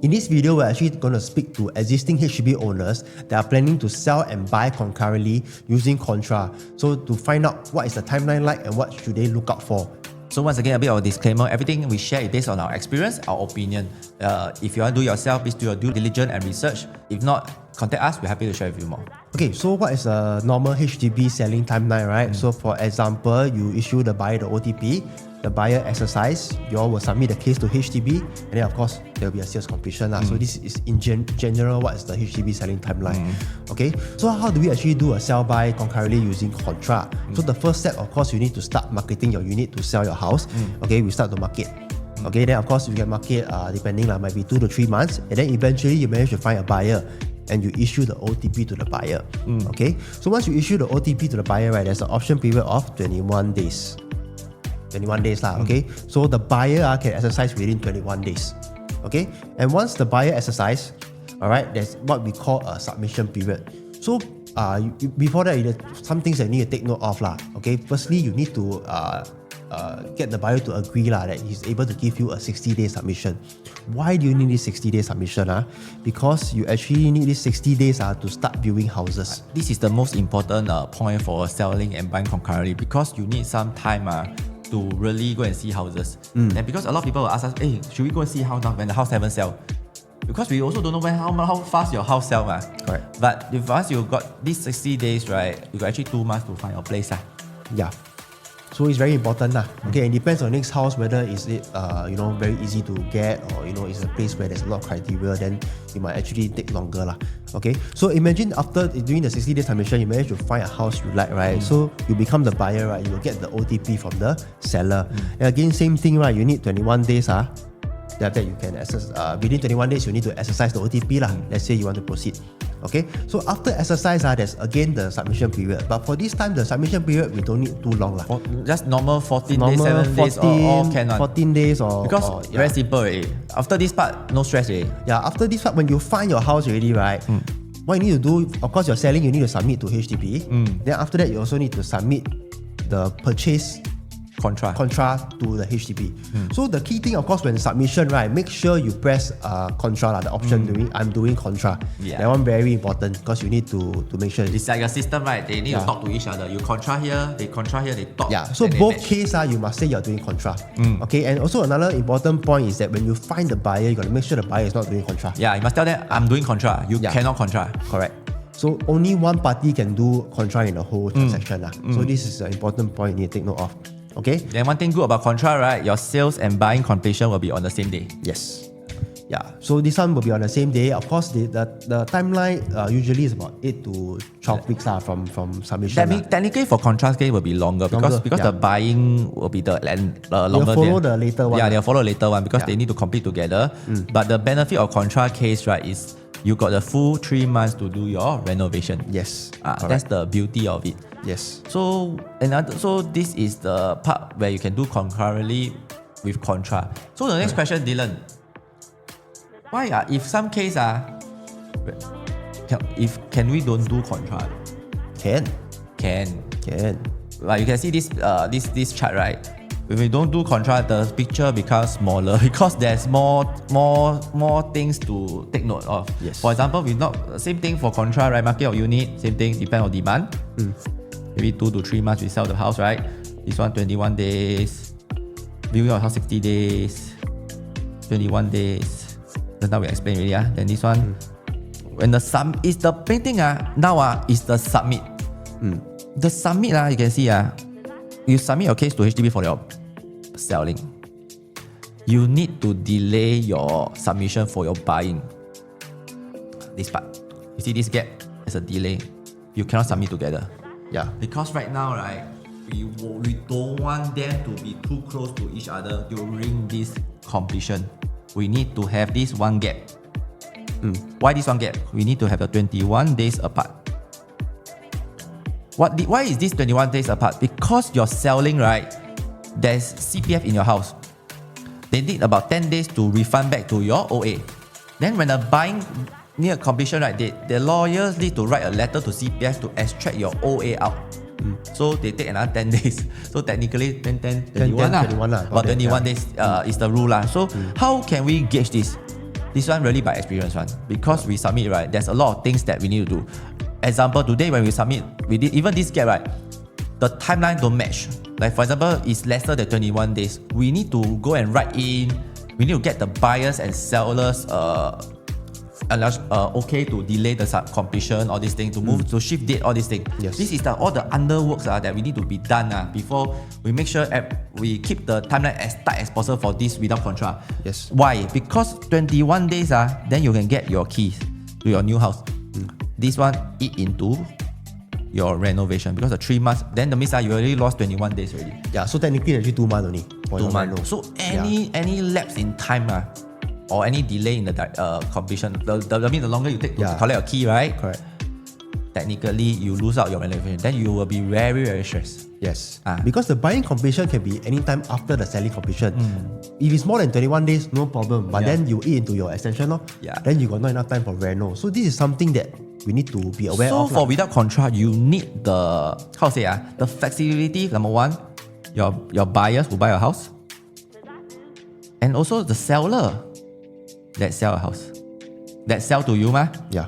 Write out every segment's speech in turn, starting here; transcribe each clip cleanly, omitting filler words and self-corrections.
In this video, we're actually going to speak to existing HDB owners that are planning to sell and buy concurrently using contra. So to find out what is the timeline like and what should they look out for. So once again, a bit of a disclaimer, everything we share is based on our experience, our opinion. If you want to do yourself, please do your due diligence and research. If not, contact us, we're happy to share with you more. Okay, so what is a normal HDB selling timeline, right? So for example, you issue the buyer the OTP, the buyer exercise, you all will submit the case to HDB, and then of course, there will be a sales completion. So this is in general what is the HDB selling timeline. Okay, so how do we actually do a sell buy concurrently using contra? So the first step, of course, you need to start marketing your unit to sell your house. Okay, we start to market. Okay, then of course you can market depending might be 2 to 3 months, and then eventually you manage to find a buyer and you issue the OTP to the buyer. Okay, so once you issue the OTP to the buyer, right, there's an option period of 21 days. 21 days lah, okay? So the buyer can exercise within 21 days. Okay? And once the buyer exercise, alright, there's what we call a submission period. So before that, there's some things that you need to take note of lah. Okay? Firstly, you need to get the buyer to agree lah that he's able to give you a 60-day submission. Why do you need this 60-day submission? Because you actually need this 60 days to start viewing houses. This is the most important point for selling and buying concurrently, because you need some time to really go and see houses. And because a lot of people will ask us, hey, should we go and see house now when the house haven't sell? Because we also don't know how fast your house sell. Correct. But if once you got these 60 days, right, you got actually 2 months to find your place. Yeah. So it's very important. Okay, and it depends on next house whether is it very easy to get, or it's a place where there's a lot of criteria, then it might actually take longer. Okay, so imagine after doing the 60-day submission, you manage to find a house you like, right? So you become the buyer, right? You will get the OTP from the seller. And again, same thing, right? You need 21 days. That you can access within 21 days, you need to exercise the OTP. Let's say you want to proceed. Okay, so after exercise, there's again the submission period. But for this time, the submission period, we don't need too long. Just normal 14 days, 7 days, or can 14 days or... Because very simple already. After this part, no stress already. Yeah, after this part, when you find your house already, right? What you need to do, of course, you're selling, you need to submit to HDB. Then after that, you also need to submit the purchase contra to the HDB. So the key thing, of course, when submission, right, make sure you press contra, the option I'm doing contra. That one very important, because you need to make sure it's like a system, right? They need to talk to each other. You contra here, they talk. Yeah, so both cases you must say you're doing contra. Okay, and also another important point is that when you find the buyer, you got to make sure the buyer is not doing contra. Yeah, you must tell them I'm doing contra. You cannot contra. Correct. So only one party can do contra in the whole transaction. So this is an important point you need to take note of. Okay. Then one thing good about contra, right? Your sales and buying completion will be on the same day. Yes. Yeah. So this one will be on the same day. Of course, the timeline usually is about 8 to 12 weeks from submission. Technically, for contra case will be longer because the buying will be the longer. They'll follow the later one. Yeah, they'll follow the later one because they need to complete together. But the benefit of contra case, right, is you got the full 3 months to do your renovation. Yes. That's the beauty of it. Yes. So this is the part where you can do concurrently with contra. So the next question, Dillon, why if some case can we don't do contra? Can. Like you can see this chart, right? If we don't do contra, the picture becomes smaller because there's more things to take note of. Yes. For example, we not same thing for contra, right? Market or unit, same thing, depend on demand. Maybe 2 to 3 months we sell the house, right? This one 21 days. Viewing your house 60 days. 21 days. Then now we explain already. Then this one, when the is the main thing now is the submit. The submit you can see you submit your case to HDB for your selling. You need to delay your submission for your buying. This part, you see this gap as a delay. You cannot submit together. Yeah. Because right now, right, we don't want them to be too close to each other during this completion. We need to have this one gap. Why this one gap? We need to have the 21 days apart. Why is this 21 days apart? Because you're selling, right, there's CPF in your house. They need about 10 days to refund back to your OA. Then when the buying near completion, right, the lawyers need to write a letter to CPF to extract your OA out. So they take another 10 days. So technically 21 21 About 21 days is the rule. So how can we gauge this? This one really by experience one. Because we submit, right, there's a lot of things that we need to do. Example, today when we submit, we did even this gap, right, the timeline don't match. Like for example, it's lesser than 21 days. We need to go and write in. We need to get the buyers and sellers okay to delay the completion, all these things, to move to shift date, all these things. Yes. This is all the underworks that we need to be done before we make sure we keep the timeline as tight as possible for this without contra. Yes. Why? Because 21 days then you can get your keys to your new house. This one eat into your renovation because the 3 months, then the means you already lost 21 days already. Yeah, so technically actually 2 months only. 2 months. So any lapse in time or any delay in the completion, I mean the longer you take to collect a key, right? Correct. Technically, you lose out your renovation. Then you will be very, very stressed. Yes. Because the buying completion can be anytime after the selling completion. If it's more than 21 days, no problem. But then you eat into your extension, then you got not enough time for reno. So this is something that we need to be aware of. So for without contra, you need the the flexibility. Number one, your buyers who buy your house, and also the seller that sell a house, that sell to you, Yeah.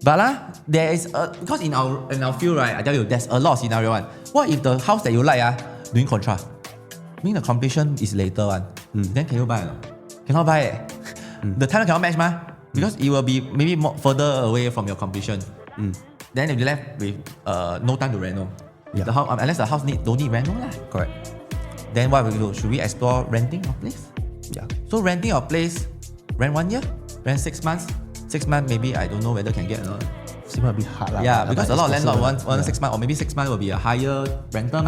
But there is because in our field, right, I tell you, there's a lot of scenario one. What if the house that you like doing contra, mean the completion is later one? Then can you buy or not? Cannot buy it. The time cannot match because it will be maybe more further away from your completion. Then if you left with no time to reno, the house, unless the house don't need reno Correct. Then what we do? Should we explore renting a place? Yeah. So renting a place, rent 1 year, rent 6 months. 6 months maybe I don't know whether can get or not. It might be hard Yeah, because a lot of landlord want 6 months or maybe 6 months will be a higher rental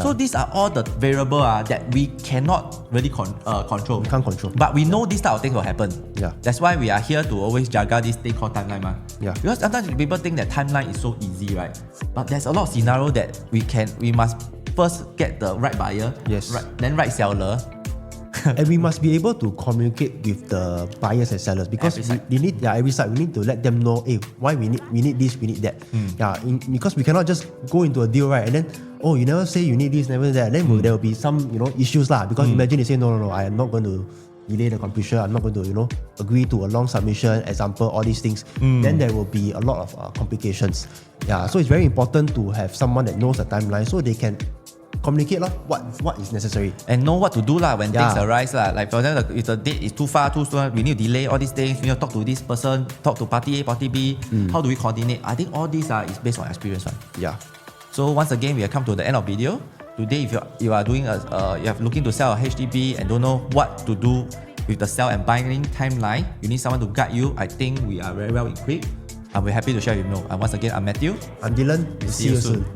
So these are all the variable that we cannot really control. We can't control. But we know this type of things will happen. Yeah. That's why we are here to always jaga this thing called timeline Yeah. Because sometimes people think that timeline is so easy, right? But there's a lot of scenario that we must first get the right buyer, then right seller. And we must be able to communicate with the buyers and sellers because we need every side. We need to let them know, why we need this, we need that. Because we cannot just go into a deal, right? And then you never say you need this, never that. Then there will be some issues Because imagine you say no, I am not going to delay the completion. I'm not going to agree to a long submission. Example, all these things. Then there will be a lot of complications. So it's very important to have someone that knows the timeline so they can communicate what is necessary and know what to do when things arise Like for example, if the date is too far, too soon, we need to delay all these things. We need to talk to this person, talk to party A, party B. How do we coordinate? I think all these is based on experience So once again, we have come to the end of video. Today, if you are doing you are looking to sell a HDB and don't know what to do with the sell and buying timeline, you need someone to guide you. I think we are very well equipped. And we're happy to share with you. And once again, I'm Matthew. I'm Dillon. See you soon.